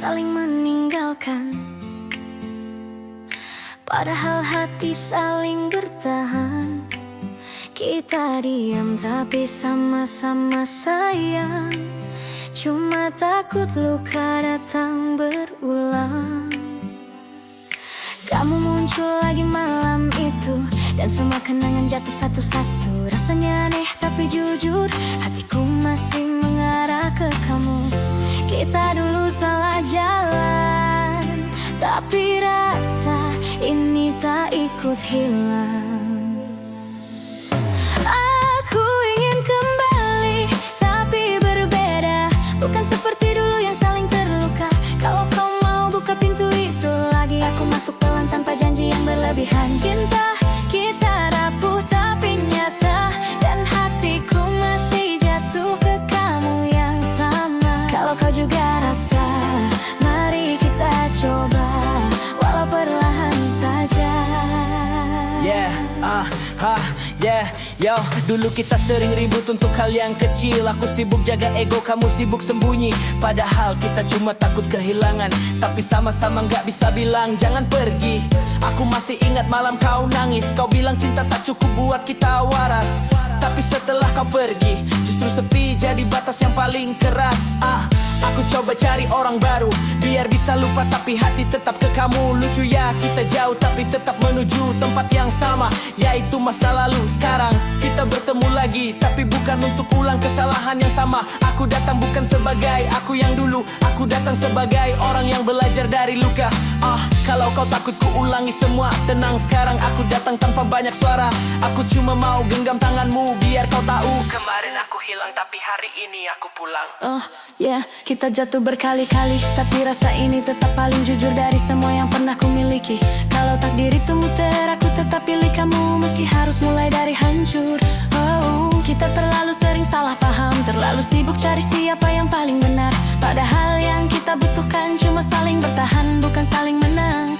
saling meninggalkan. Padahal hati saling bertahan. Kita diam tapi sama-sama sayang. Cuma takut luka datang berulang. Kamu muncul lagi malam itu, dan semua kenangan jatuh satu-satu. Rasanya aneh tapi jujur, hatiku masih mengarah ke kamu. Kita dulu salah jalan, tapi rasa ini tak ikut hilang. Aku ingin kembali, tapi berbeda. Bukan seperti dulu yang saling terluka. Kalau kau mau buka pintu itu lagi, aku masuk pelan tanpa janji yang berlebihan. Cinta kita rapuh tapi nyata, dan hatiku masih jatuh ke kamu yang sama. Kalau kau juga rasa, mari kita coba, walau perlahan saja. Yo, dulu kita sering ribut untuk hal yang kecil. Aku sibuk jaga ego, kamu sibuk sembunyi. Padahal kita cuma takut kehilangan, tapi sama-sama gak bisa bilang jangan pergi. Aku masih ingat malam kau nangis. Kau bilang cinta tak cukup buat kita waras. Tapi setelah kau pergi, justru sepi jadi batas yang paling keras. Aku coba cari orang baru, biar bisa lupa tapi hati tetap ke kamu. Lucu ya, kita jauh tapi tetap menuju tempat yang sama, yaitu masa lalu. Sekarang kita bertemu lagi, tapi bukan untuk ulang kesalahan yang sama. Aku datang bukan sebagai aku yang dulu, aku datang sebagai orang yang belajar dari luka. Kalau kau takut ku ulangi semua, tenang sekarang aku datang tanpa banyak suara. Aku cuma mau genggam tanganmu biar kau tahu, kemarin aku hilang tapi hari ini aku pulang. Kita jatuh berkali-kali, tapi rasa ini tetap paling jujur dari semua yang pernah ku miliki. Kalau takdir itu muter, aku tetap pilih kamu, meski harus mulai dari hancur. Kita terlalu sering salah paham, terlalu sibuk cari siapa yang paling benar. Padahal yang kita butuhkan cuma saling bertahan, bukan saling menang.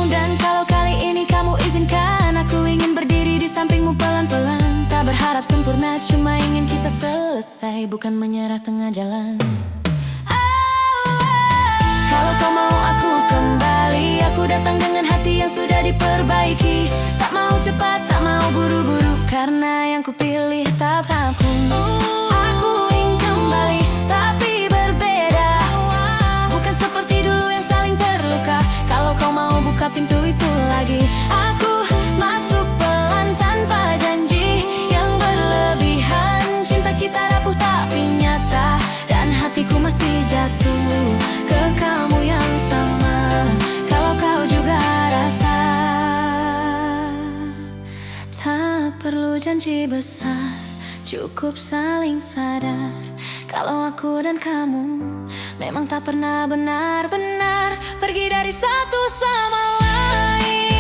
Dan kalau kali ini kamu izinkan, aku ingin berdiri di sampingmu pelan-pelan. Tak berharap sempurna, cuma ingin kita selesai, bukan menyerah tengah jalan. Kalau kau mau aku kembali, aku datang dengan hati yang sudah diperbaiki. Tak mau cepat, tak mau buru-buru, karena yang kupilih tahapku. Aku ingin kembali, tapi berbeda. Bukan seperti dulu yang saling terluka. Kalau kau mau buka pintu itu lagi, aku masuk pelan tanpa janji yang berlebihan. Cinta kita rapuh tapi nyata, dan hatiku masih jatuh ke kamu yang sama. Kalau kau juga rasa, tak perlu janji besar, cukup saling sadar. Kalau aku dan kamu memang tak pernah benar-benar pergi dari satu sama lain.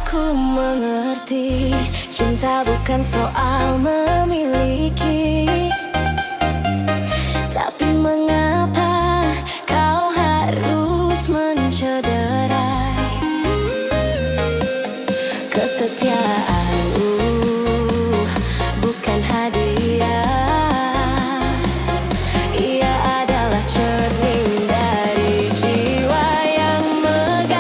Aku mengerti, cinta bukan soal memiliki. Tapi mengapa kau harus mencederai kesetiaanmu? Bukan hadiah, ia adalah cermin dari jiwa yang megah.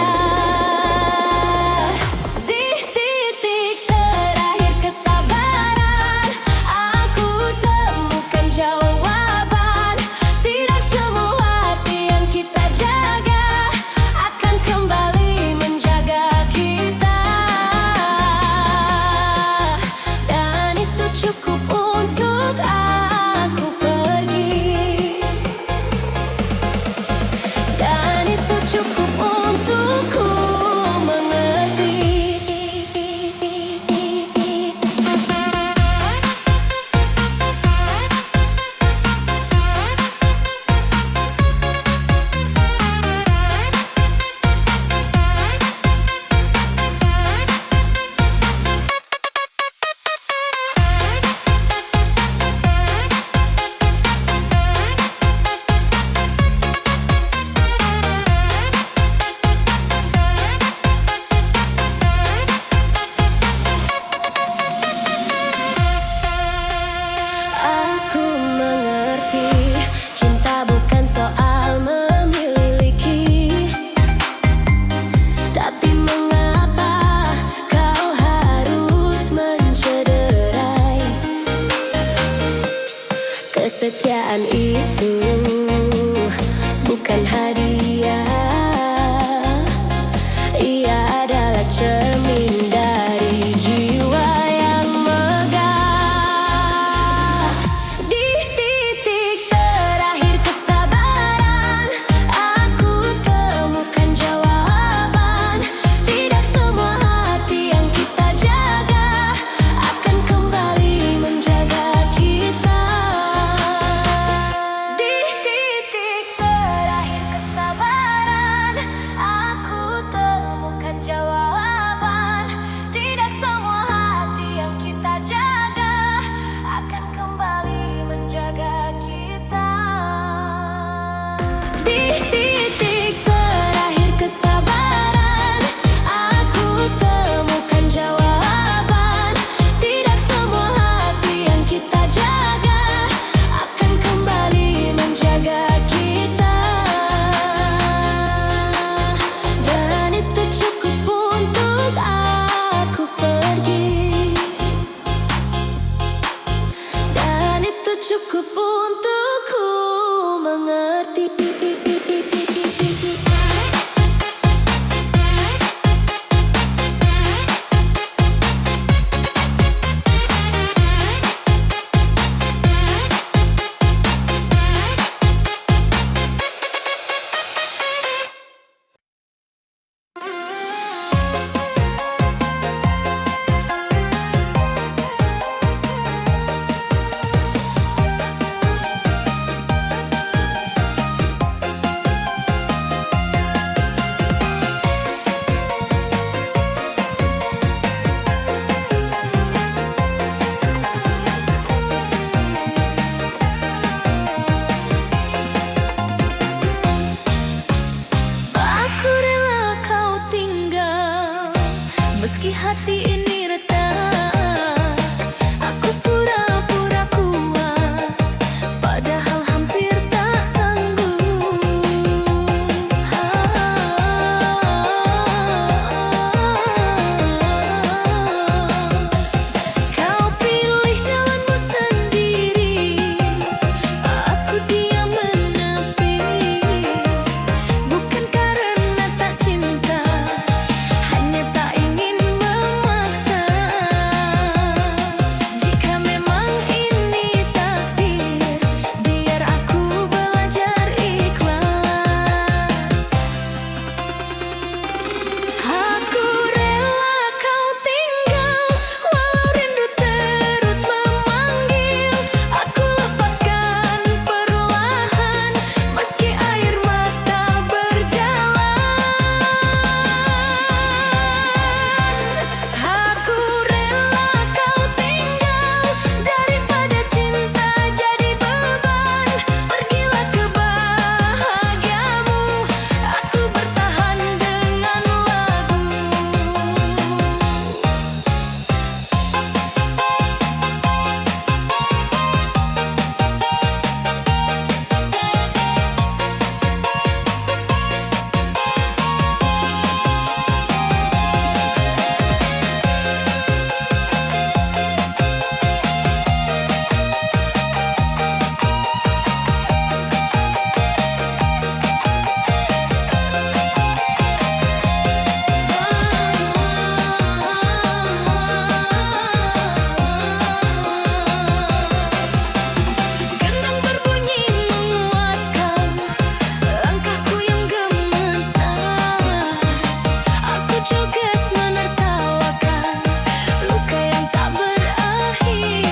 Di titik terakhir kesabaran, aku temukan jawaban. Tidak semua hati yang kita jaga akan meski hati ini retak. Aku pura-pura kuat, padahal hampir tak sanggup. Kau pilih jalanmu sendiri, aku diam menepi. Bukan karena tak cinta, hanya tak ingin memaksa. Jika memang ini takdir, biar aku belajar ikhlas. Aku rela kau tinggal, walau rindu terus memanggil. Aku lepaskan perlahan, meski air mata berjalan. Aku rela kau tinggal, daripada cinta jadi beban. Pergilah ke bahagiamu, aku bertahan dengan lagu. Gendang berbunyi menguatkan langkahku yang gemetar. Aku joget menertawakan luka yang tak berakhir.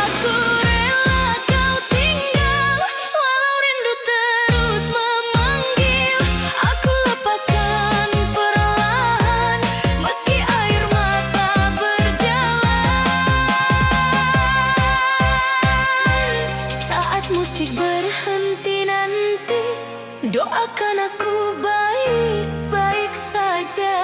Aku rela kau tinggal, walau rindu terus memanggil. Aku lepaskan perlahan, meski air mata berjalan. Saat musik berhenti nanti, doakan aku baik-baik saja.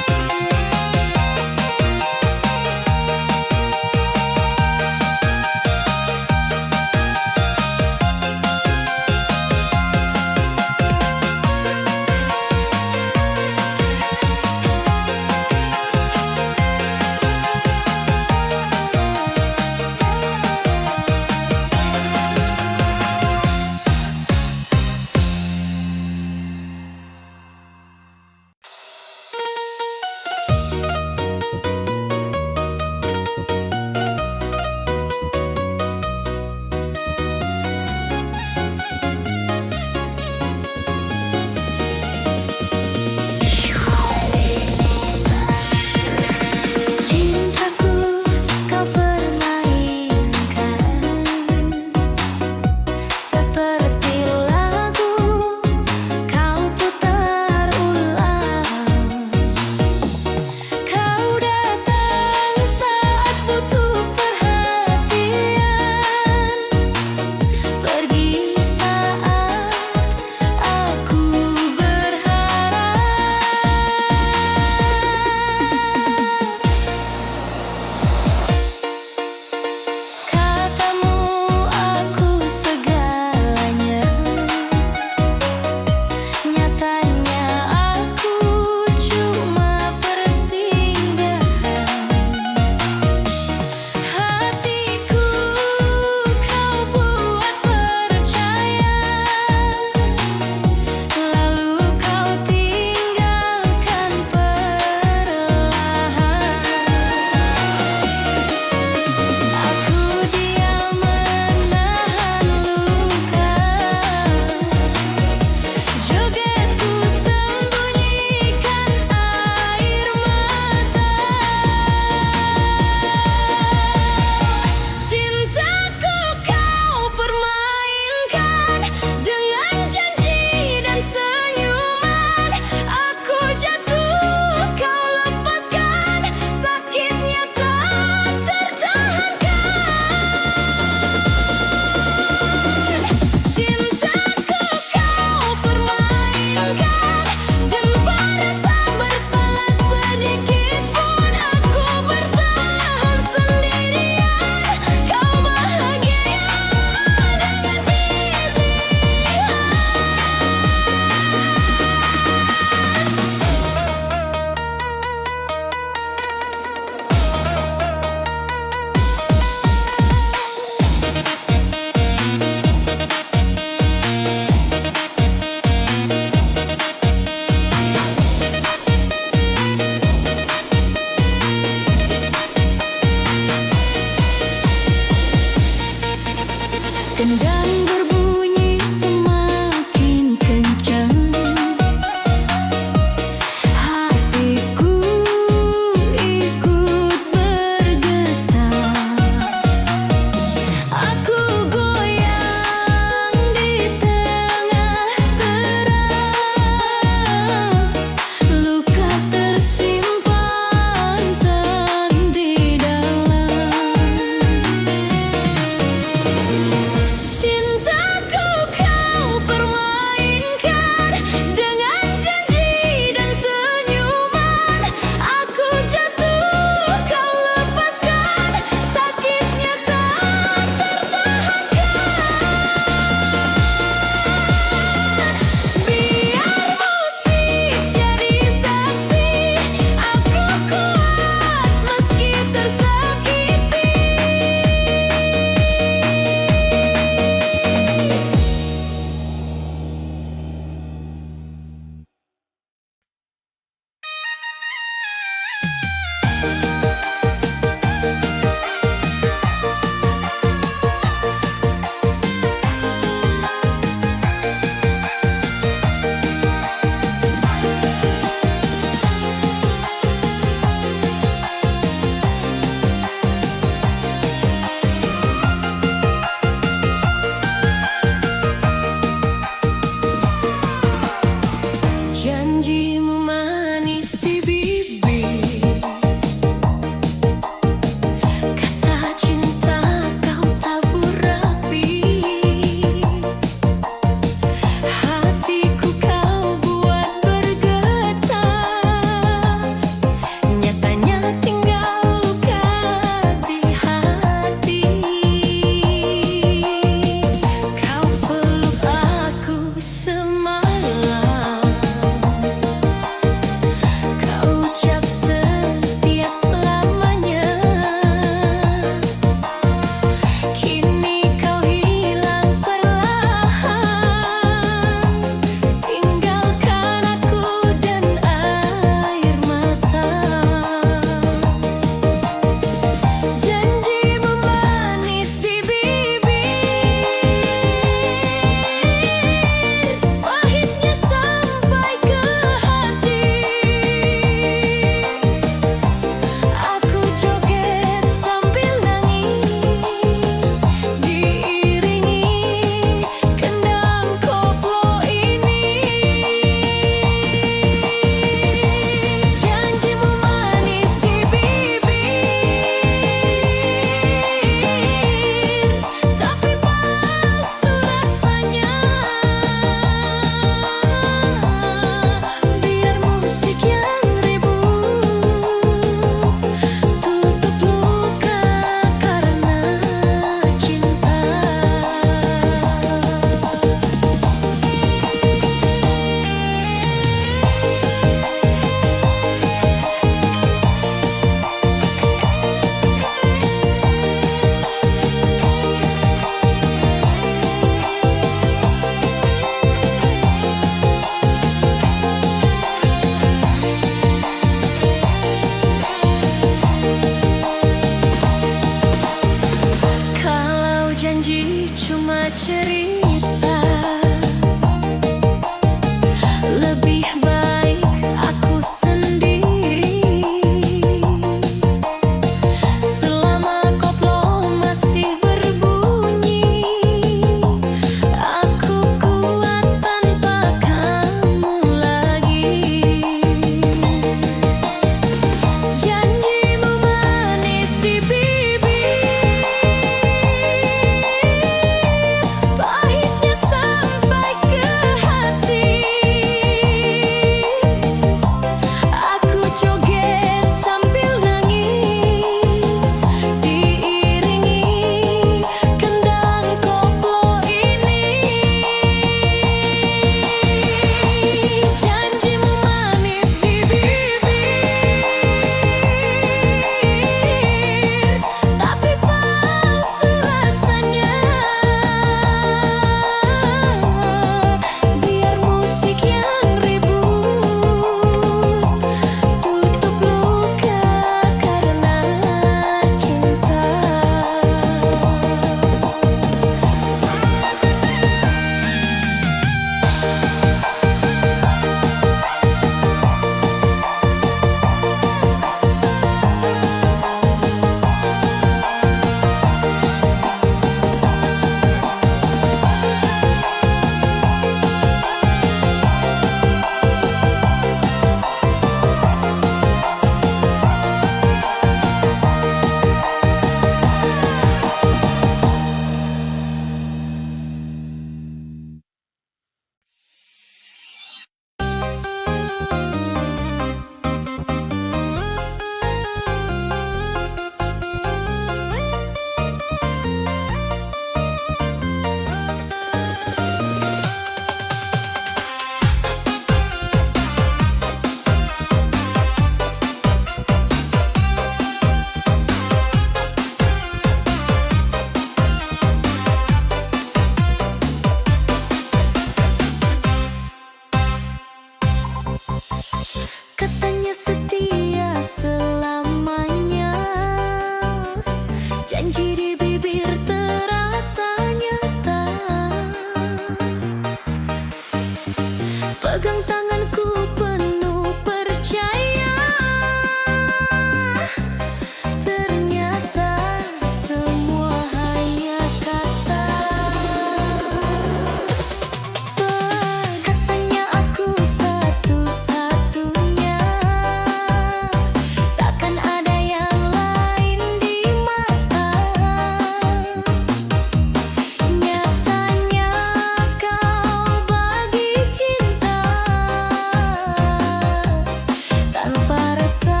tanpa rasa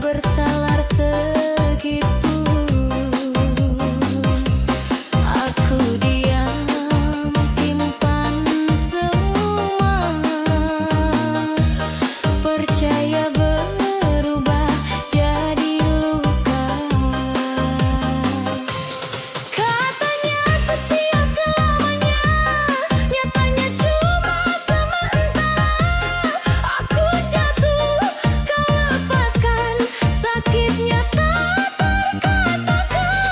bersalah segitu. Aku diam simpan semua, percaya berubah jadi luka. Katanya setia selamanya, nyatanya cuma sementara. Aku jatuh, kau lepaskan, sakitnya tak terkatakan.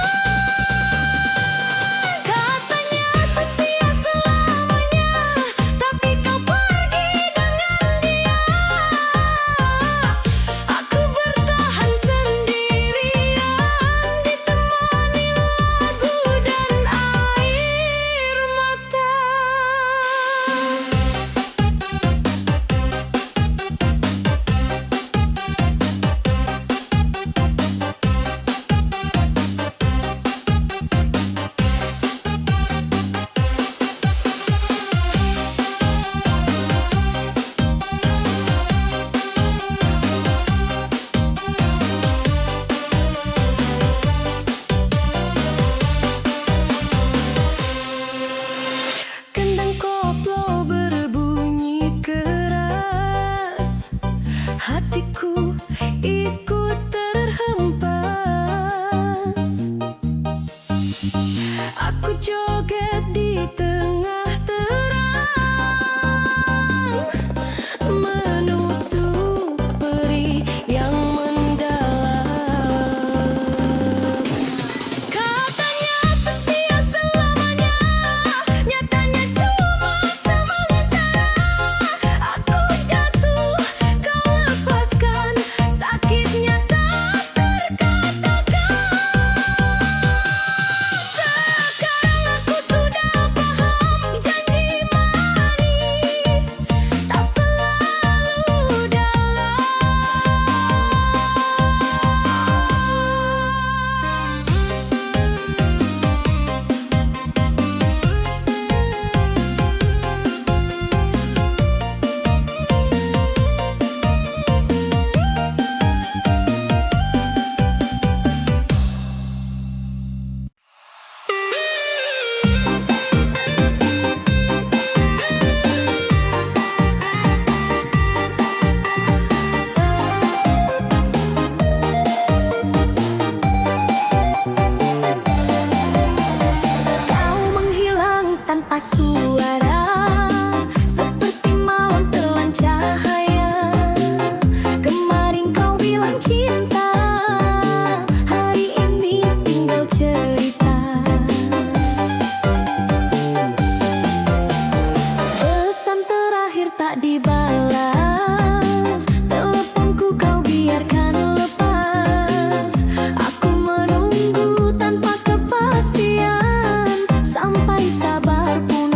Katanya setia selamanya, tapi kau pergi dengan dia. Aku bertahan sendirian, ditemani lagu dan air mata. Kendang koplo berbunyi keras, hatiku ikut terhempas. Aku joget di tengah terang, menutup perih yang mendalam. Katanya setia selamanya, nyatanya cuma sementara. Aku jatuh, kau lepaskan, sakitnya tak terkatakan. Sekarang aku sudah paham, janji manis tak selalu dalam. Kau menghilang tanpa suara, seperti malam telan cahaya. Kemarin kau bilang cinta, hari ini tinggal cerita. Pesan terakhir tak dibalas, teleponku kau biarkan lepas. Aku menunggu tanpa kepastian, sampai sabar pun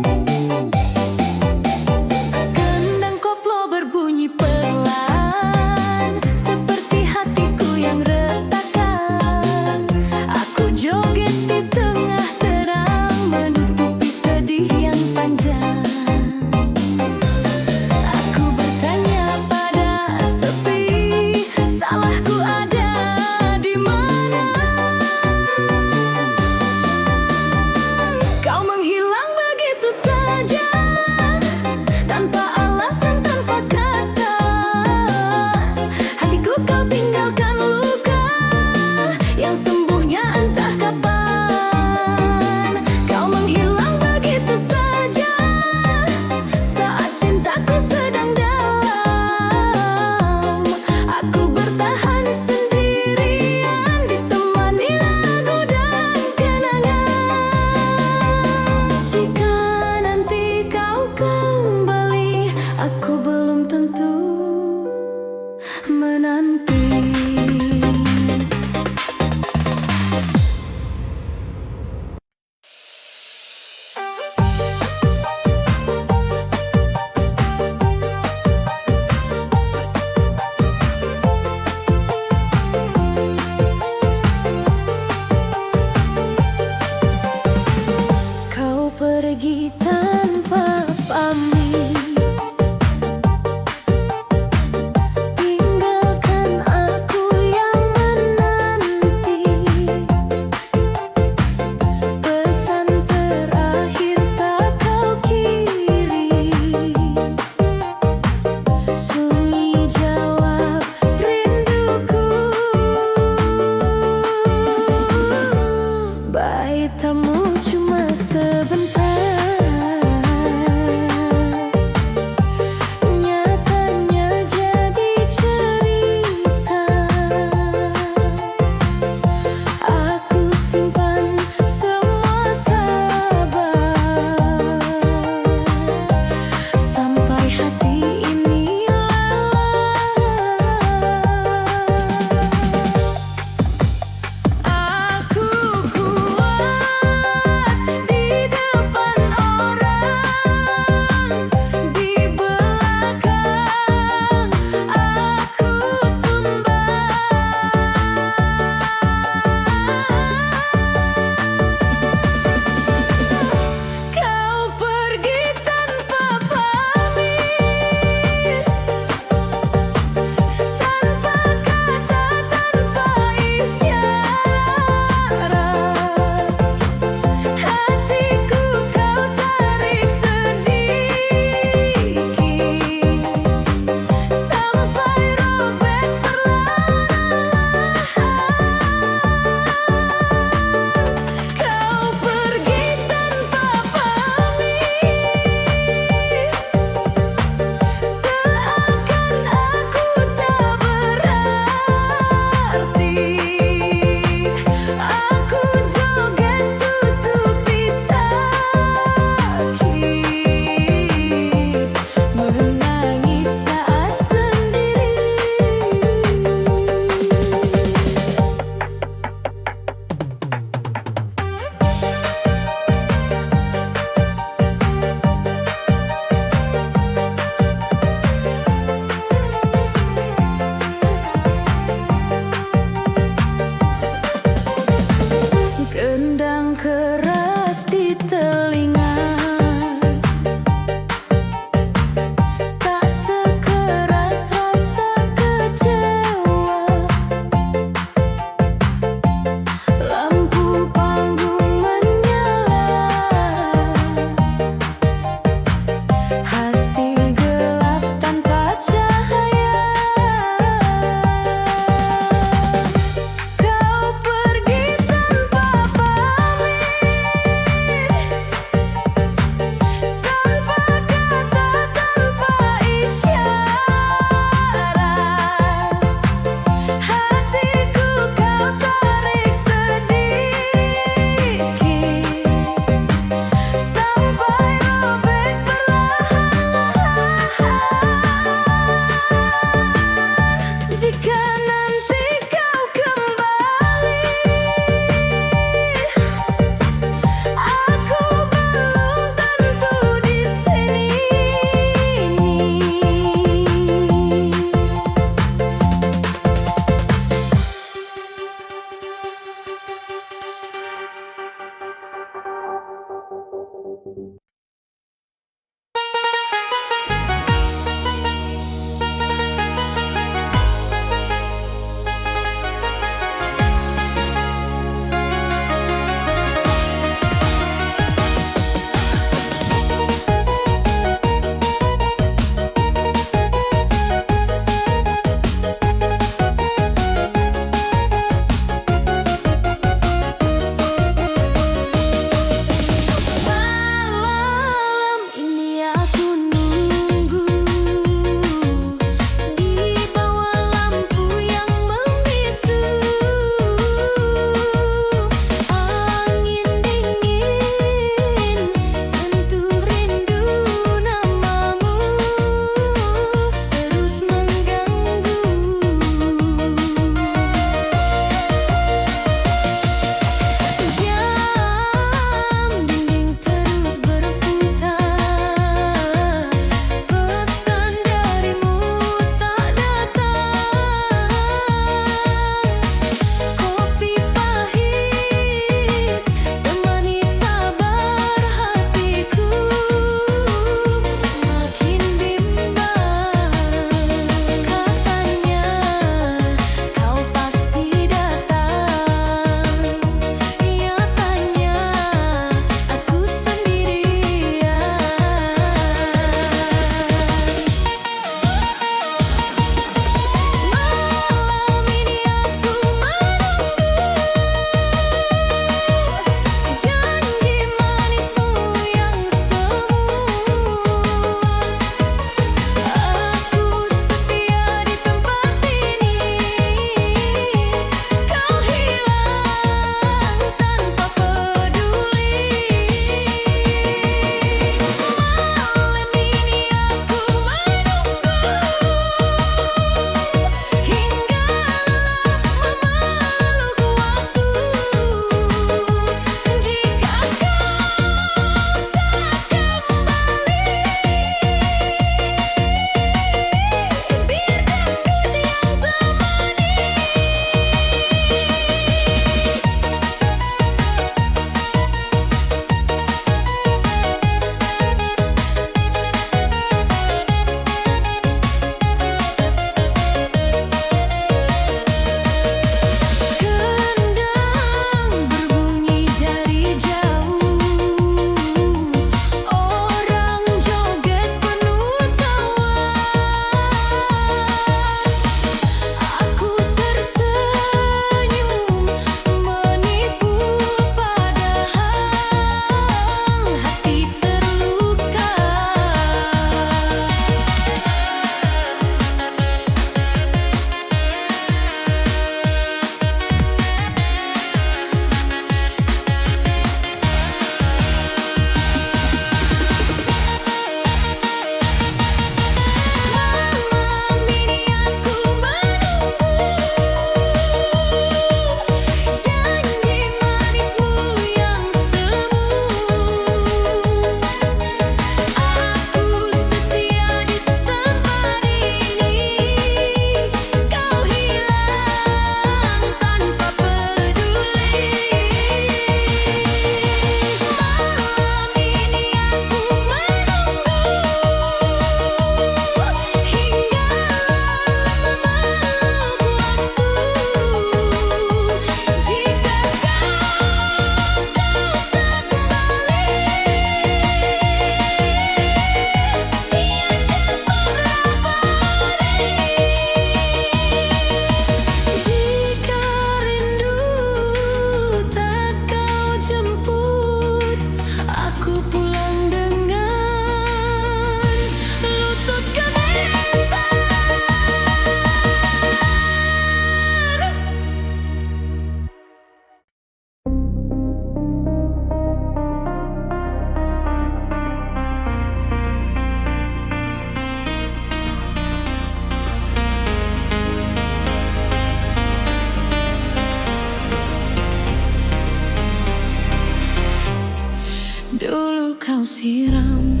kau siram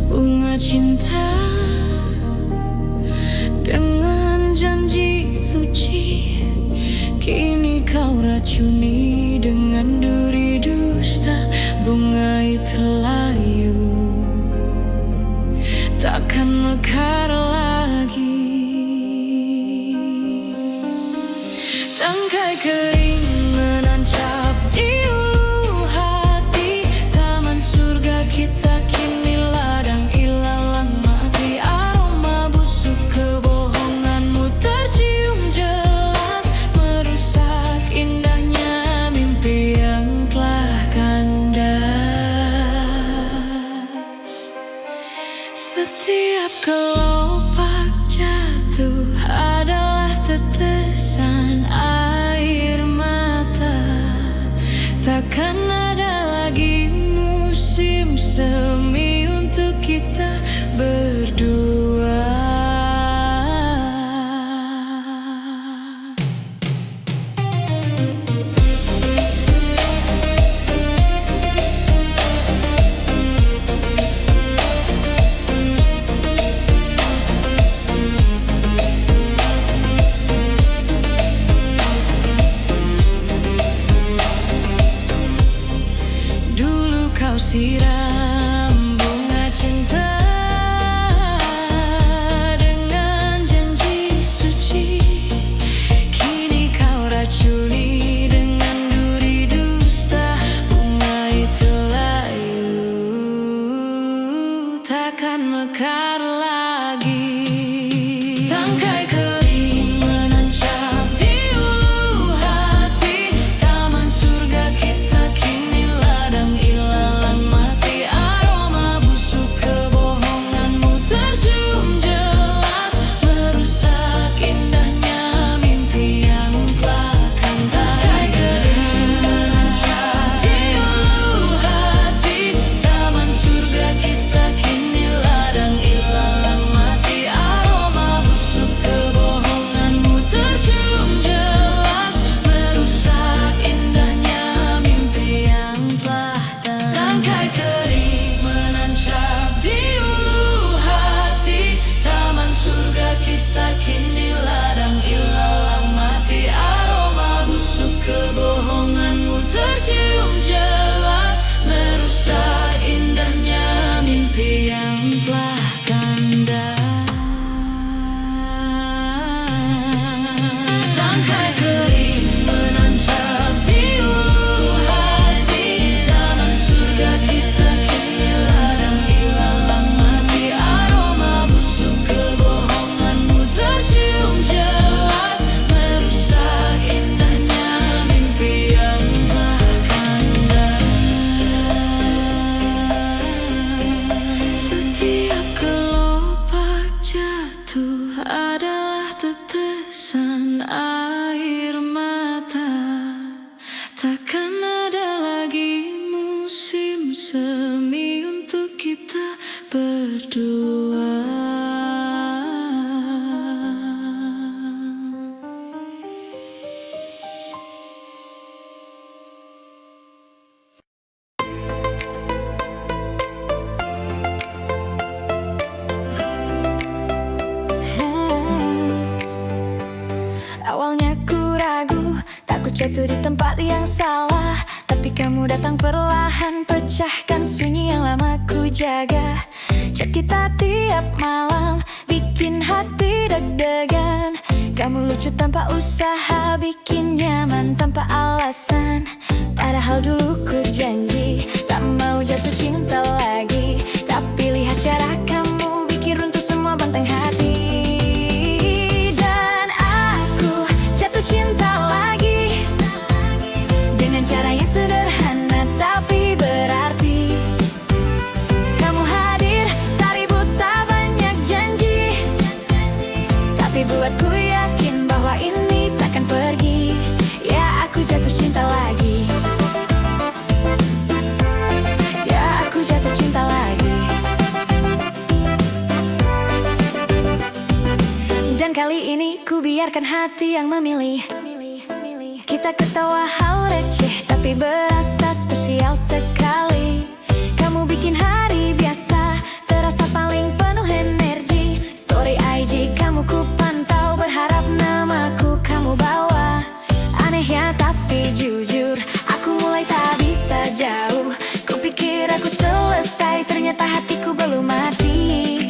bunga cinta dengan janji suci. Kini kau racuni dengan duri dusta. Bunga itu layu, takkan mekar lagi. Tangkai kering menancap di ulu hati. Taman surga kita kini ladang ilalang mati. Aroma busuk kebohonganmu tercium jelas, merusak indahnya mimpi yang telah kandas. Setiap kelopak jatuh adalah tetesan air mata. Takkan ada lagi musim semi untuk kita berdua. Kau siram bunga cinta dengan janji suci. Kini kau racuni dengan duri dusta. Bunga itu layu, takkan mekar lagi. Tangkai kering menancap di ulu hati. Taman surga kita kini ladang ilalang mati. Aroma busuk kebohonganmu tercium jelas, merusak indahnya mimpi yang telah kandas. Tangkai kering menancap di ulu hati. Taman surga kita kini ladang ilalang mati. Aroma busuk kebohonganmu tercium jelas, merusak indahnya mimpi yang telah kandas. Tangkai kering menancap di ulu hati. Taman surga kita kini ladang ilalang mati. Aroma busuk kebohonganmu tercium jelas, merusak indahnya mimpi yang telah kandas. Tangkai kering menancap di ulu hati. Taman surga kita kini ladang ilalang mati. Aroma busuk kebohonganmu tercium jelas, merusak indahnya mimpi yang telah kandas. Setiap kelopak jatuh adalah tetesan air mata. Takkan ada lagi musim semi untuk kita berdua. Awalnya ku ragu, takut jatuh di tempat yang salah. Tapi kamu datang perlahan, pecahkan sunyi yang lama ku jaga. Chat kita tiap malam, bikin hati deg-degan. Kamu lucu tanpa usaha, bikin nyaman tanpa alasan. Padahal dulu ku janji, tak mau jatuh cinta lagi. Tapi lihat cara kamu, bikin runtuh semua benteng hati. Cinta lagi dengan cara yang sederhana tapi berarti. Kamu hadir, tak ribut, tak banyak janji. Tapi buatku yakin bahwa ini takkan pergi. Ya aku jatuh cinta lagi. Ya aku jatuh cinta lagi. Dan kali ini ku biarkan hati yang memilih. Kita ketawa hal receh tapi berasa spesial sekali. Kamu bikin bikin hari biasa terasa paling penuh energi. Story IG kamu ku pantau, berharap namaku kamu bawa. Aneh ya tapi jujur, aku mulai tak bisa jauh. Kupikir aku selesai, ternyata hatiku belum mati.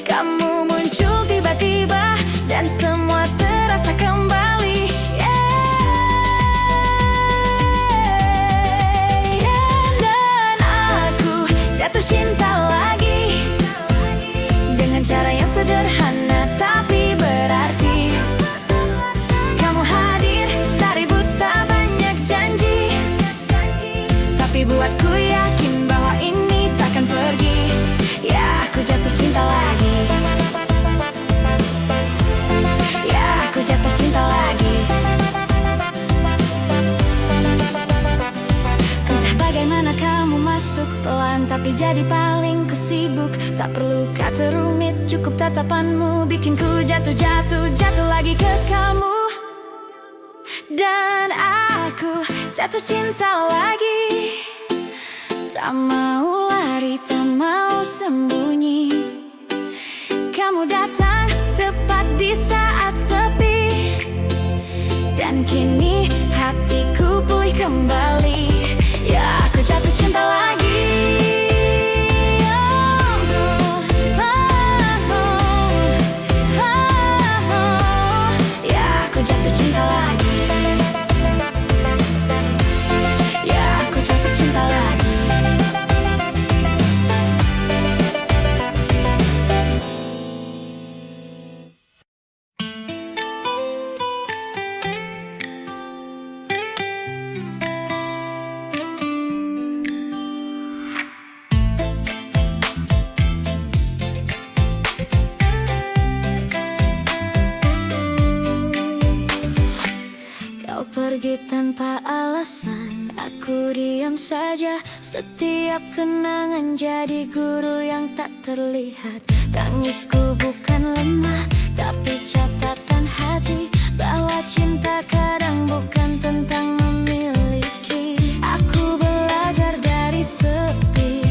Kamu muncul tiba-tiba dan semua terasa kembali. Dan aku jatuh cinta lagi dengan cara yang sederhana tapi berarti. Kamu hadir, tak ribut, tak banyak janji, tapi buatku yakin bahwa ini takkan pergi. Ya, aku jatuh cinta lagi. Ya, aku jatuh cinta lagi. Entah bagaimana kamu masuk pelan, tapi jadi paling kusibuk. Tak perlu kata rumit, cukup tatapanmu bikin ku jatuh lagi ke kamu. Dan aku jatuh cinta lagi. Tak mau lari, tak mau sembunyi. Kamu datang tepat di saat sepi, dan kini hatiku pulih kembali. Ya, aku jatuh cinta lagi. Ya, aku jatuh cinta lagi. Ya, aku jatuh cinta lagi. Kau pergi tanpa alasan, aku diam saja. Setiap kenangan jadi guru yang tak terlihat. Tangisku bukan lemah, tapi catatan hati bahwa cinta kadang bukan tentang memiliki. Aku belajar dari sepi,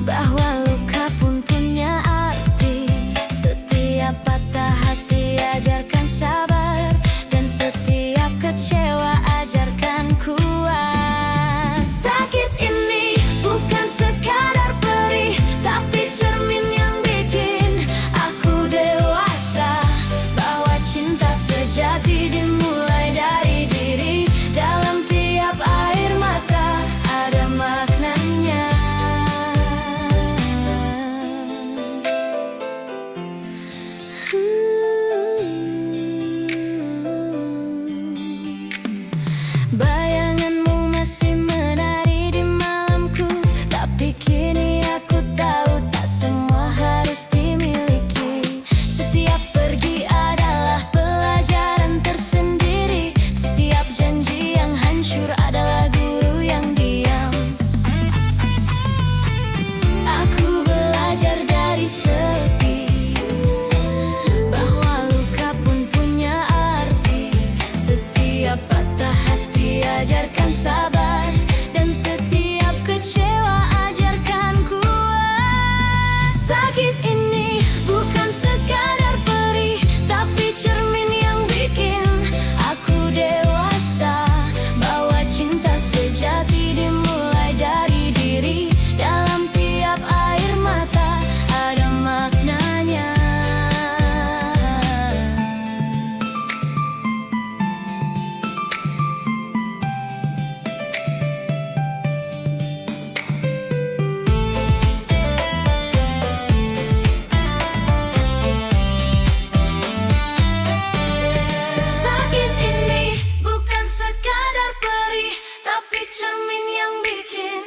bahwa luka pun punya arti. Setiap patah hati ajarkan sabar, dan setiap kecewa ajarkan kuat. Sakit ini bukan sekadar perih, tapi cermin yang bikin aku dewasa. Bahwa cinta sejati dimulai dari diri. Dalam tiap air mata ada maknanya. Bayanganmu masih menari di malamku, tapi kini aku tahu tak semua harus dimiliki. Setiap pergi adalah pelajaran tersendiri. Setiap janji yang hancur adalah guru yang diam. Aku belajar dari sepi, bahwa luka pun punya arti. Setiap patah hati ajarkan sabar, dan setiap kecewa ajarkan kuat. Sakit ini bukan sekadar perih, tapi cermin yang bikin aku dewasa. Bahwa cinta sejati dimulai dari diri. Dalam tiap air mata ada maknanya. Sakit ini bukan sekadar perih, tapi cermin yang bikin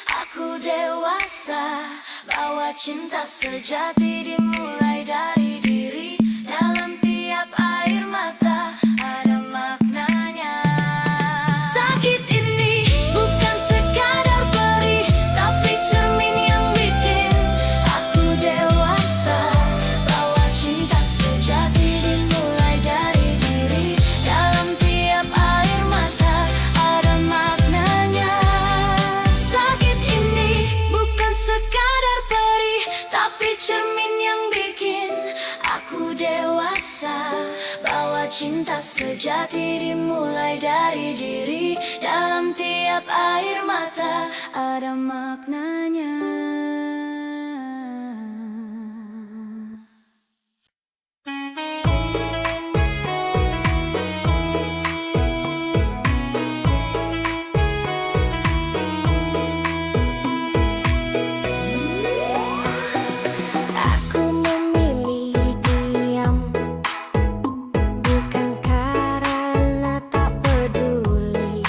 aku dewasa. Bahwa cinta sejati dimulai dari diri. Dalam tiap air mata ada maknanya. Sakit ini bukan sekadar perih, tapi cermin yang bikin aku dewasa. Bahwa cinta sejati dimulai dari diri. Dalam tiap air mata ada maknanya. Sakit ini sejati dimulai dari diri. Dalam tiap air mata ada maknanya. Aku memilih diam, bukan karena tak peduli,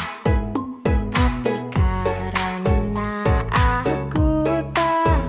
tapi karena aku tahu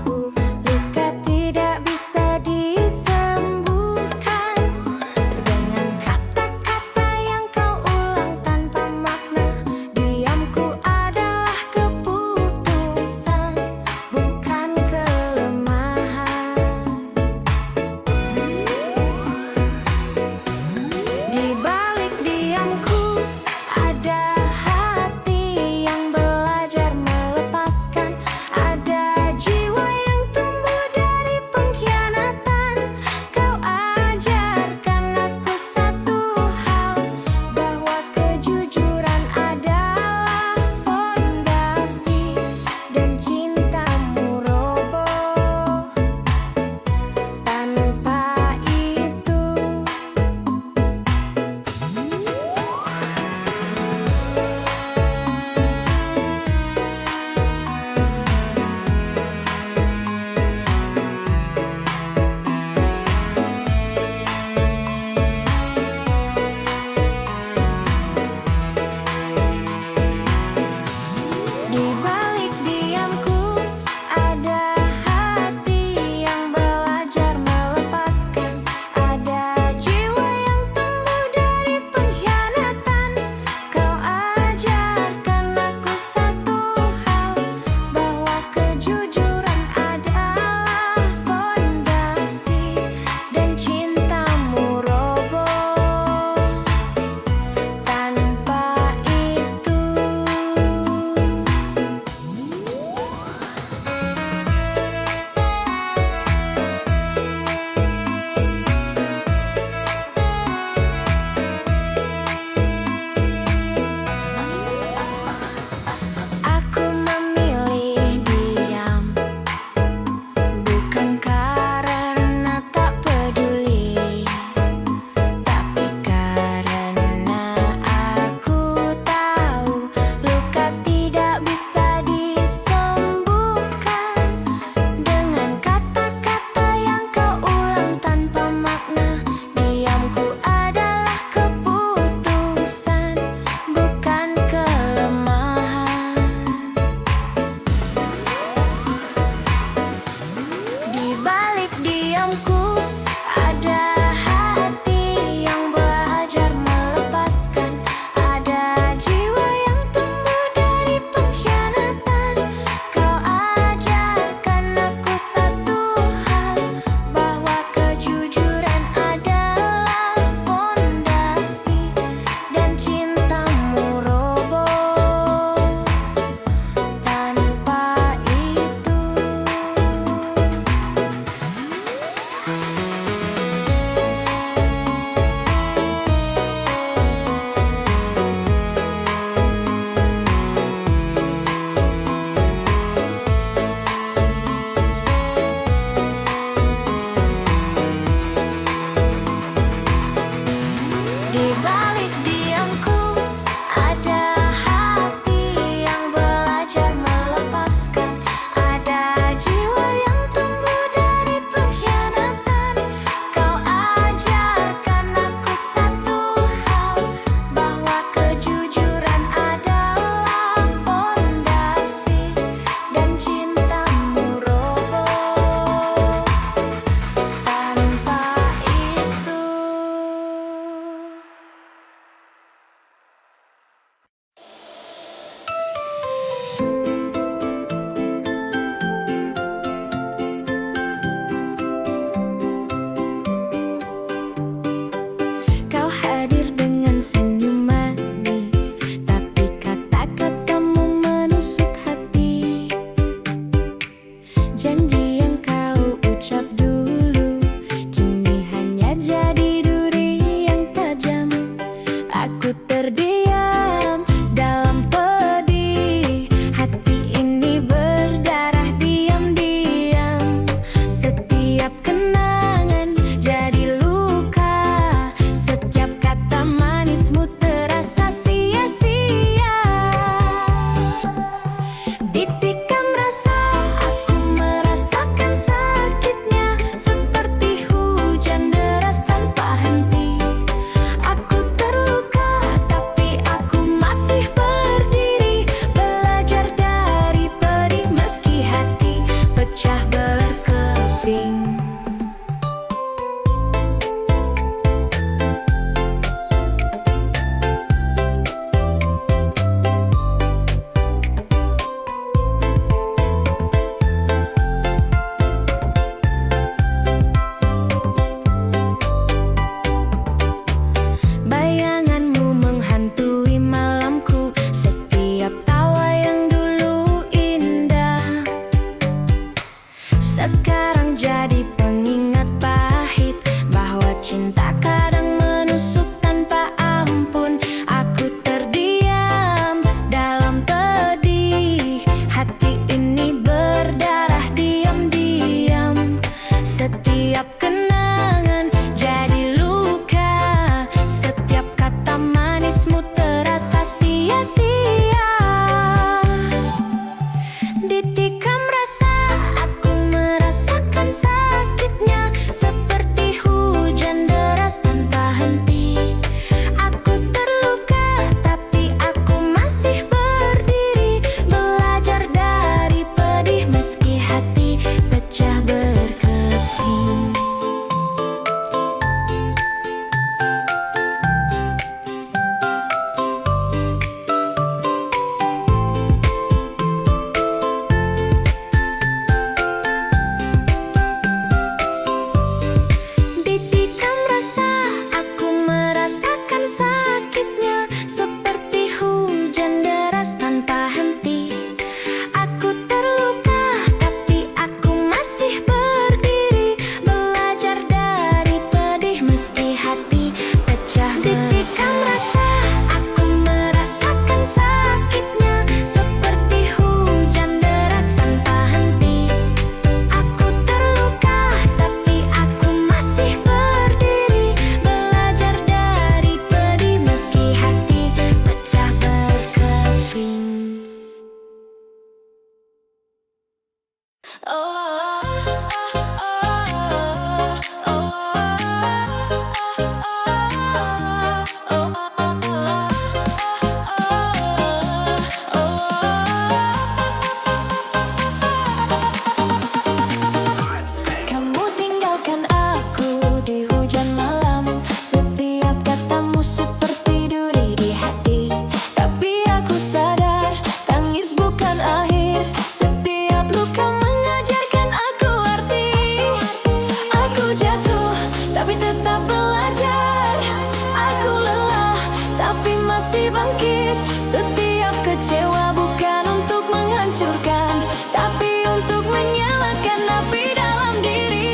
kecewa bukan untuk menghancurkan, tapi untuk menyalakan api dalam diri.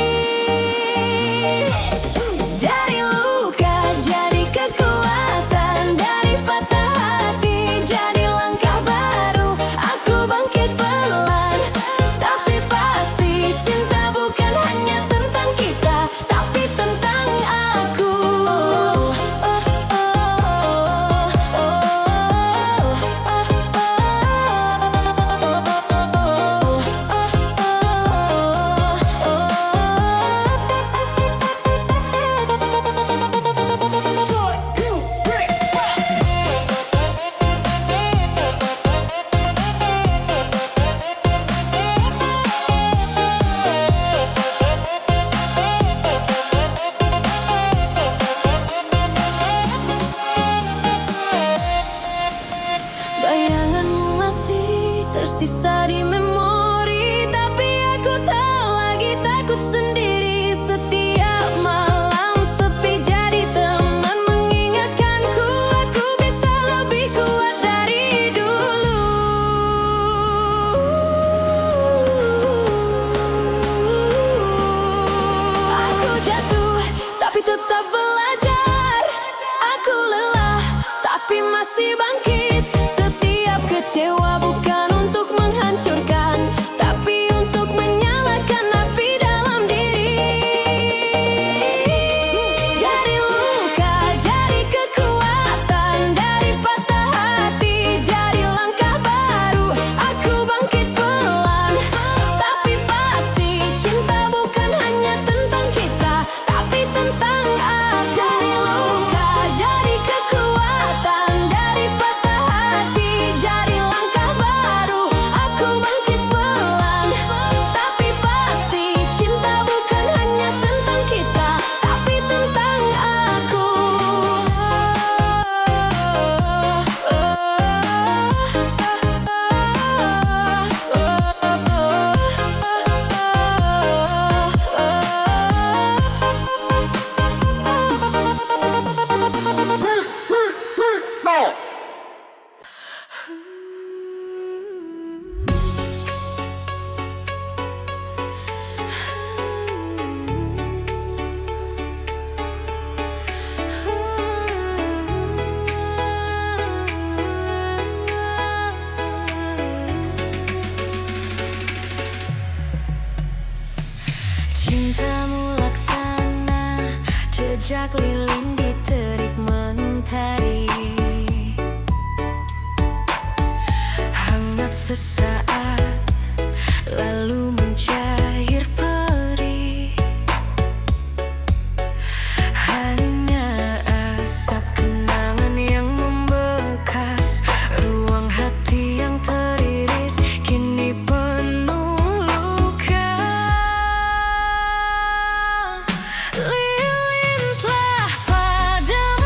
Dari luka jadi kekuatan, dari patah hati jadi langkah baru. Aku bangkit pelan, tapi pasti cinta bukan hanya tentang kita, tapi tentang aku. Bayanganmu masih tersisa di memori, tapi aku tak lagi takut sendiri. Setiap malam sepi jadi teman mengingatkanku, aku bisa lebih kuat dari dulu. Aku jatuh tapi tetap belajar. Aku lelah tapi masih bangkit. Setiap kecewa bukan untuk menghancurkan, tapi untuk menyalakan api dalam diri. Dari luka jadi kekuatan, dari patah hati jadi langkah baru. Aku bangkit pelan, tapi pasti cinta bukan hanya tentang kita, tapi tentang aku. Dari luka jadi kekuatan, dari patah hati jadi langkah baru. Aku bangkit pelan, tapi pasti cinta bukan hanya tentang kita, tapi tentang aku. Cintamu laksana jejak lilin di terik mentari, hangat sesaat lalu mencair perih. Hanya asap kenangan yang membekas, ruang hati yang teriris kini penuh luka. Lilin telah padam,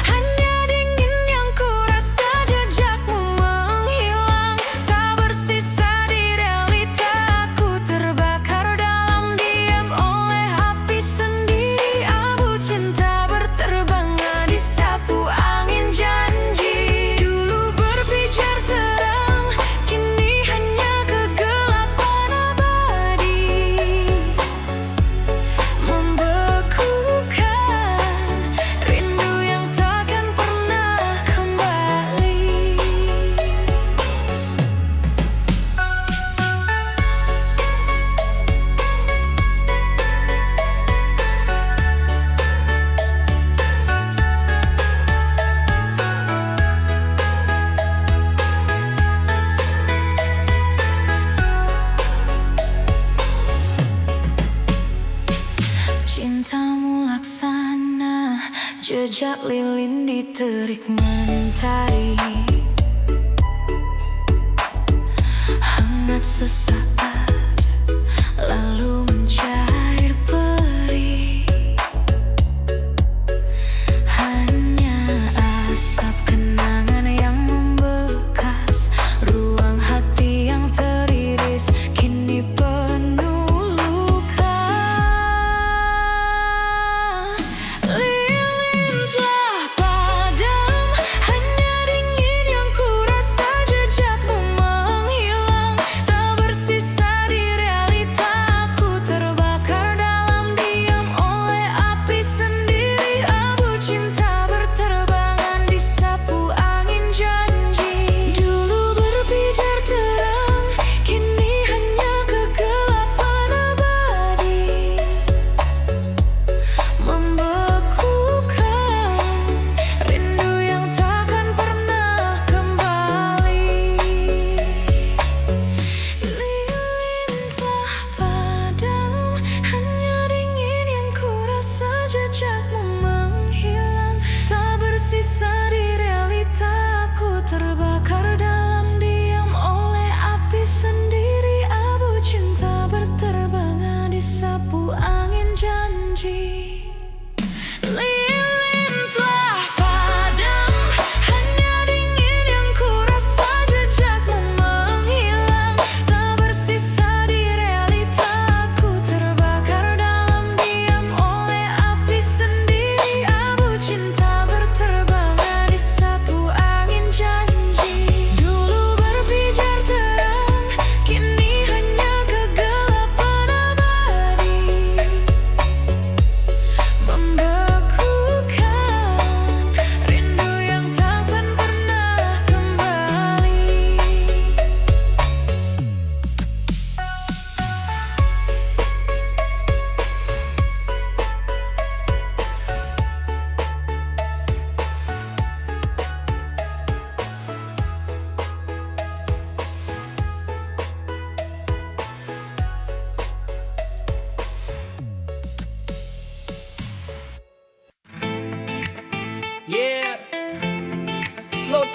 hanya dingin yang kurasa. Jejakmu menghilang, tak bersisa di realita. Aku terbakar dalam diam oleh api sendiri. Abu cinta berterbangan disapu angin janji. Dulu berpijar terang, kini hanya kegelapan abadi, membekukan rindu yang takkan pernah kembali. Cintamu laksana jejak lilin di terik mentari, hangat sesaat lalu mencair perih. Hanya asap kenangan yang membekas, ruang hati yang teriris kini penuh luka. Lilin telah padam, hanya dingin yang kurasa.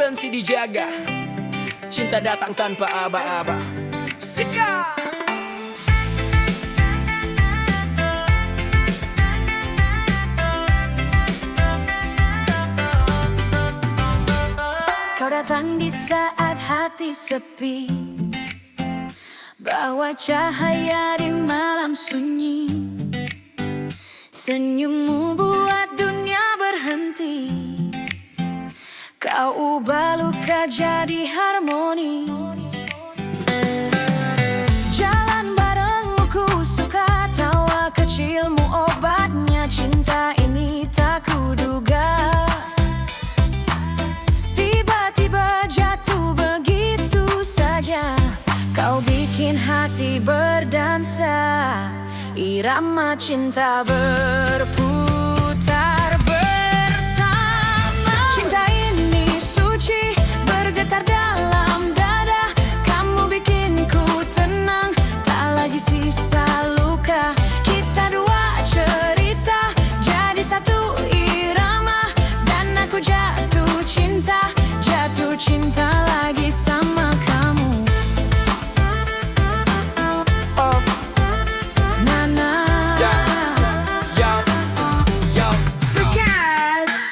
tensi dijaga, cinta datang tanpa aba-aba. Sika! Kau datang di saat hati sepi, bawa cahaya di malam sunyi. Senyummu buat dunia berhenti, kau ubah luka jadi harmoni. Jalan barengmu ku suka, tawa kecilmu obatnya. Cinta ini tak kuduga, tiba-tiba jatuh begitu saja. Kau bikin hati berdansa, irama cinta berputar bersama. Cinta ini suci, bergetar dalam dada. Kamu bikin ku tenang, tak lagi sisa luka. Kita dua cerita, jadi satu irama. Dan aku jatuh cinta lagi sama kamu.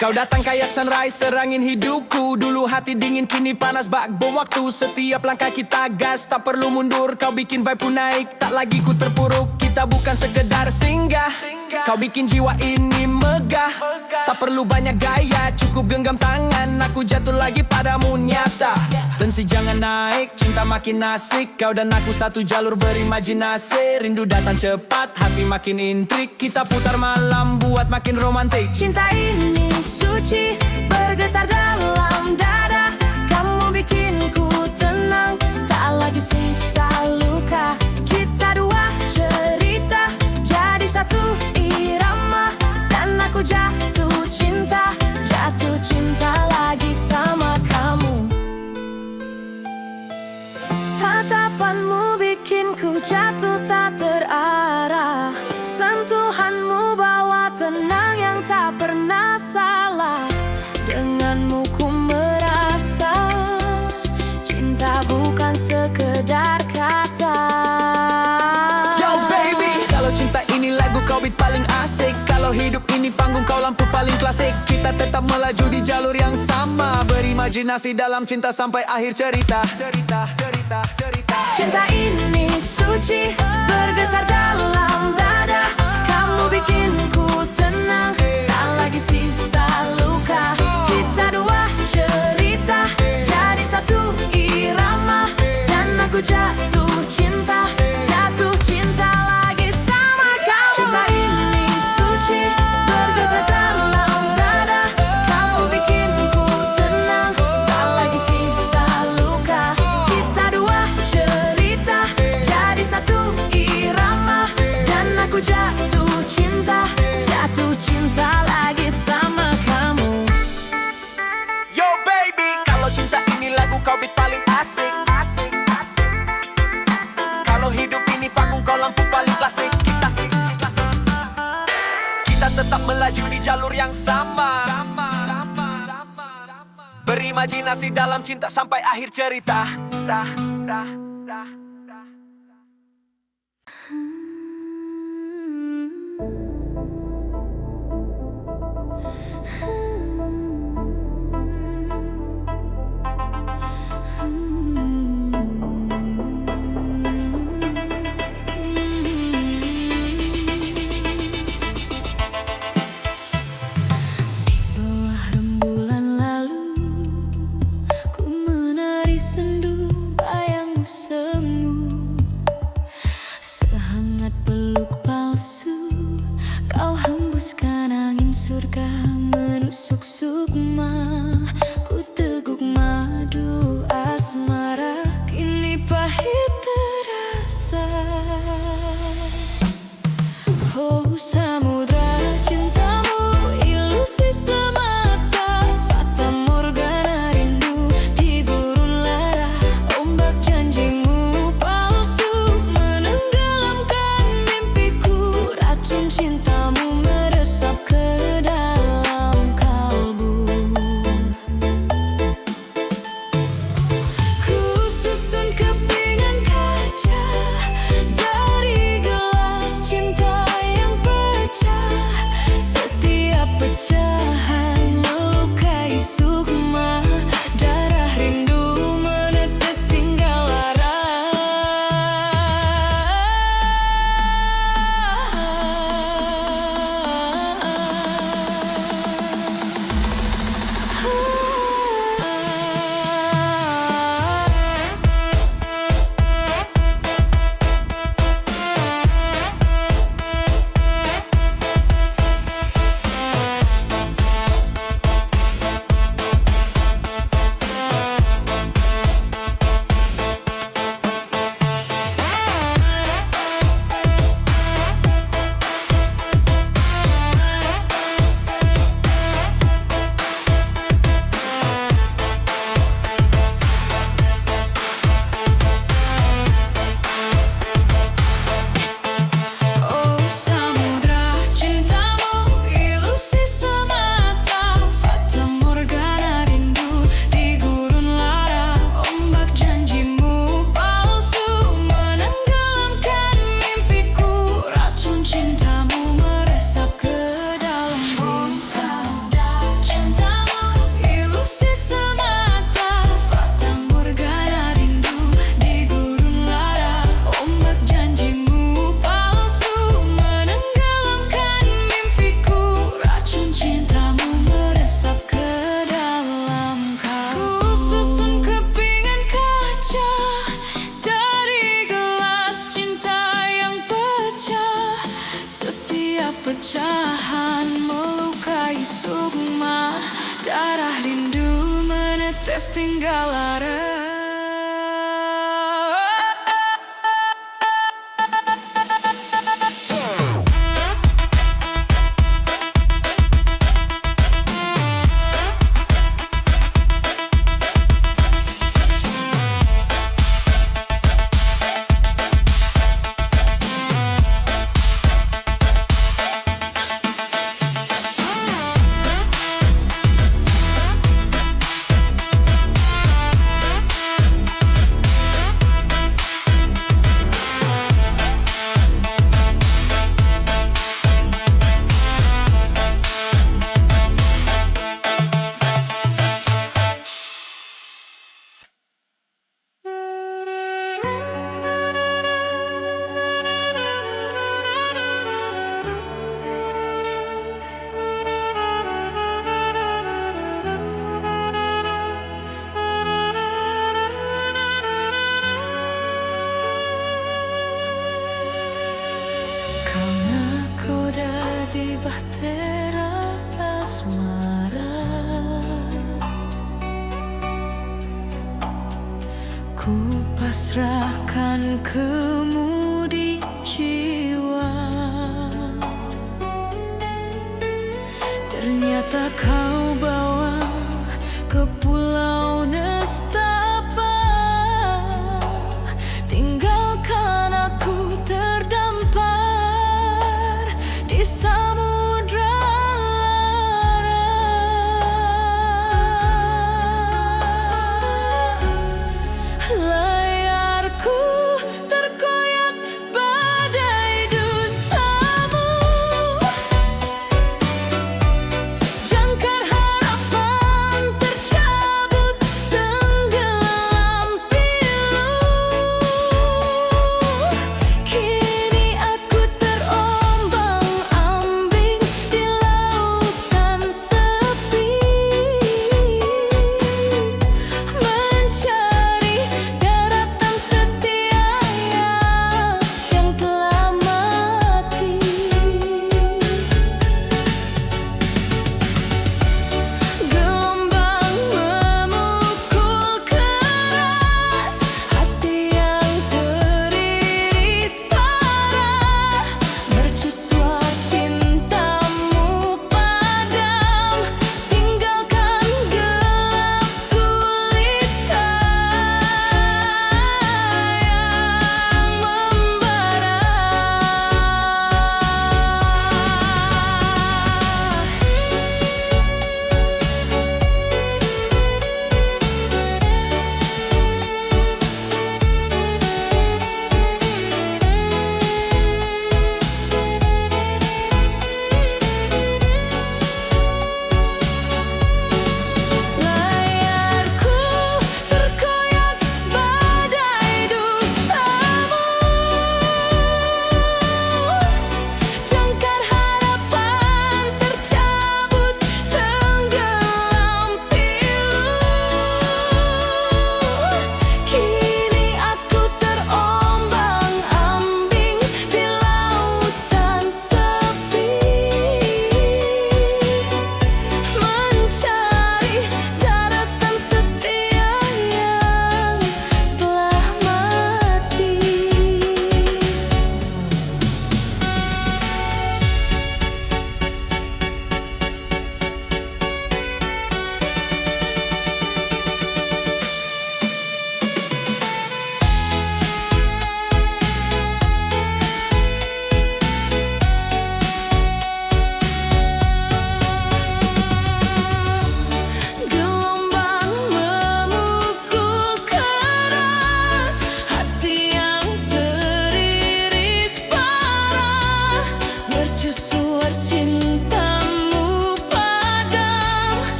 Kau datang kayak sunrise, terangin hidupku. Dulu hati dingin, kini panas bak bom waktu. Setiap langkah kita gas, tak perlu mundur. Kau bikin vibe ku naik, tak lagi ku terpuruk. Kita bukan sekedar singgah, kau bikin jiwa ini megah. Tak perlu banyak gaya, cukup genggam tangan. Aku jatuh lagi padamu nyata. Tensi jangan naik, cinta makin asik. Kau dan aku satu jalur berimajinasi. Rindu datang cepat, hati makin intrik. Kita putar malam buat makin romantik. Cinta ini suci, bergetar dalam dada. Kamu bikin ku tenang, tak lagi sisa luka. Kita dua cerita, jadi satu irama. Dan aku jatuh cinta lagi sama kamu. Tatapanmu bikin ku jatuh tak terarah. Sentuhanmu bawa tenang yang tak pernah salah. Denganmu ku merasa cinta bukan sekedar kata. Yo baby, kalau cinta ini lagu kau beat paling asik. Kalau hidup ini panggung kau lampu paling klasik. Kita tetap melaju di jalur yang sama, berimajinasi dalam cinta sampai akhir cerita. Cinta ini suci, bergetar dalam dada. Kamu bikin ku tenang, tak lagi sisa luka. Kita dua cerita, jadi satu irama. Dan aku jatuh cinta lagi sama kamu. Cinta ini suci, bergetar dalam dada. Kamu bikin ku tenang, tak lagi sisa luka. Kita dua cerita, jadi satu irama. Dan aku jatuh cinta lagi sama kamu. Yo baby, kalau cinta ini lagu kau beat paling asik. Kalau hidup ini panggung kau lampu paling klasik. Kita tetap melaju di jalur yang sama, berimajinasi dalam cinta sampai akhir cerita. Bawah rembulan lalu, ku menari sendu bayangmu semu. tes tinggal lara. Karena kau dah di bahtera asmara, ku pasrahkan kemudi jiwa. Ternyata kau bawa ke pulau nestapa, tinggalkan aku terdampar di samudra lara. Layarku terkoyak badai dustamu, jangkar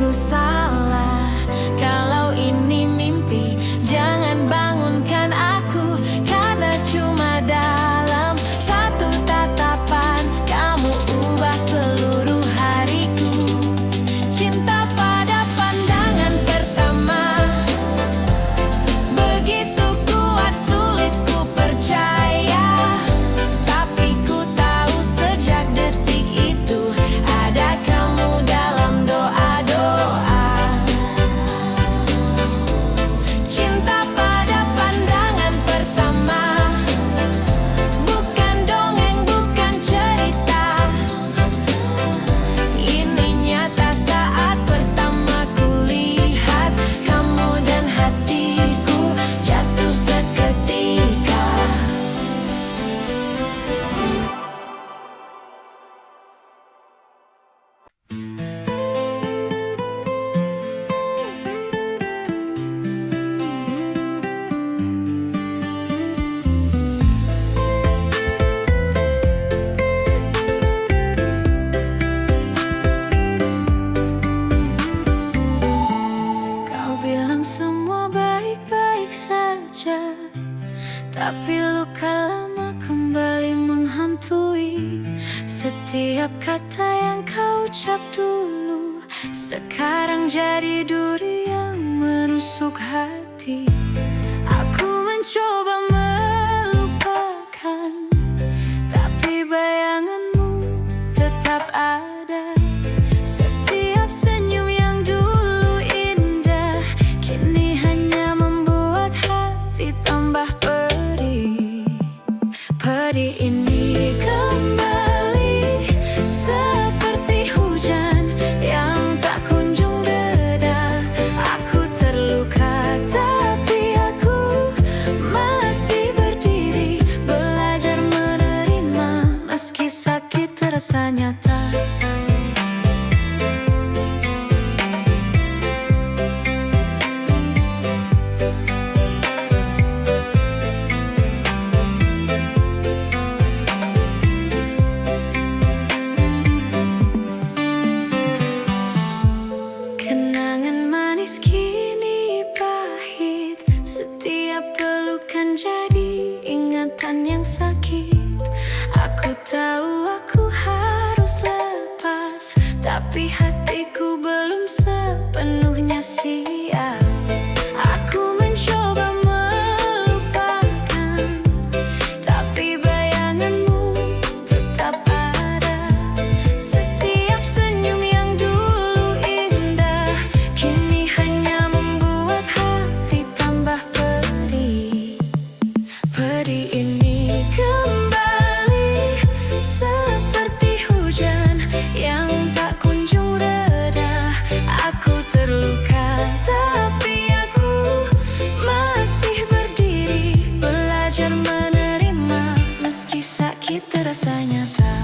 aku salah. Kalau ini mimpi, jangan bangunkan aku, karena cuma dalam satu tatapan kamu ubah seluruh hariku. Cinta pada pandangan pertama, begitu kuat sulit ku percaya. Tapi ku tahu sejak detik itu ada kamu dalam doa-doa. Cinta pada pandangan pertama, bukan dongeng, bukan cerita. Ini nyata saat pertama ku lihat kamu dan hatiku jatuh seketika. Kau bilang semua baik-baik saja, tapi luka lama kembali menghantui. Setiap kata yang kau ucap dulu sekarang jadi duri yang menusuk hati. Aku mencoba melupakan, tapi bayanganmu tetap ada. Setiap senyum yang dulu indah kini hanya membuat hati tambah perih. Pedih ini kembali seperti hujan yang tak kunjung reda. Aku terluka tapi aku masih berdiri, belajar menerima meski sakit terasa nyata. Kenangan manis kini pahit, setiap pelukan jadi ingatan yang sakit. Aku tahu aku harus lepas, tapi hatiku belum sepenuhnya siap. Aku mencoba melupakan, tapi bayanganmu tetap ada. Setiap senyum yang dulu indah kini hanya membuat hati tambah perih. Pedih ini kembali seperti hujan yang tak kunjung reda. Aku terluka tapi aku masih berdiri, belajar menerima meski sakit terasa nyata.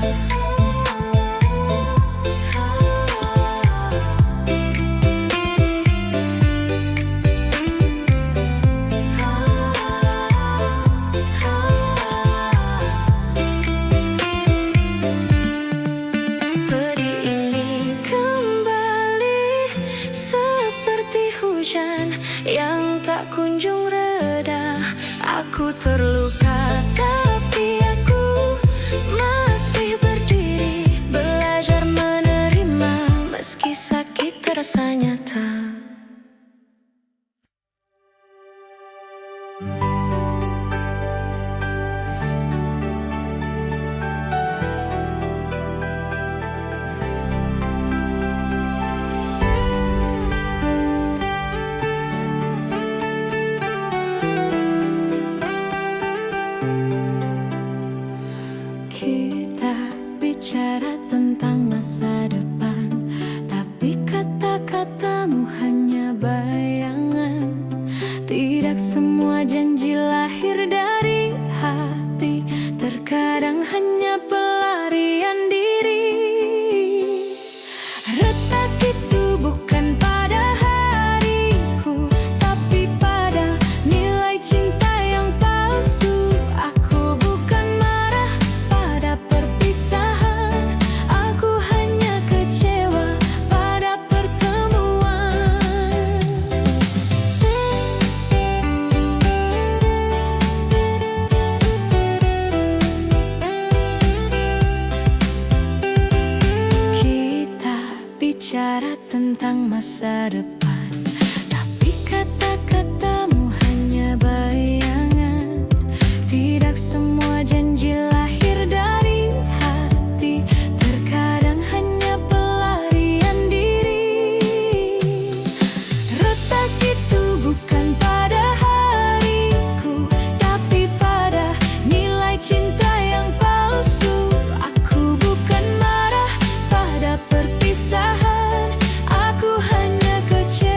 Pedih ini kembali seperti hujan yang tak kunjung reda. Aku terluka tapi aku masih berdiri, belajar menerima meski sakit terasa nyata. Kita bicara tentang masa depan, tapi kata-katamu hanya bayangan. Tidak semua janji lahir dari hati, terkadang hanya pelarian diri. Retak itu bukan pada hariku, tapi pada nilai cinta yang palsu. Aku bukan marah pada perpisahan, aku hanya kecewa pada pertemuan. bicara tentang masa depan, tapi kata-katamu hanya bayangan. Tidak semua janji lahir dari hati, terkadang hanya pelarian diri. Retak itu bukan pada hariku, tapi pada nilai cinta yang palsu. Aku bukan marah pada perpisahan, aku hanya kecewa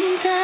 cinta.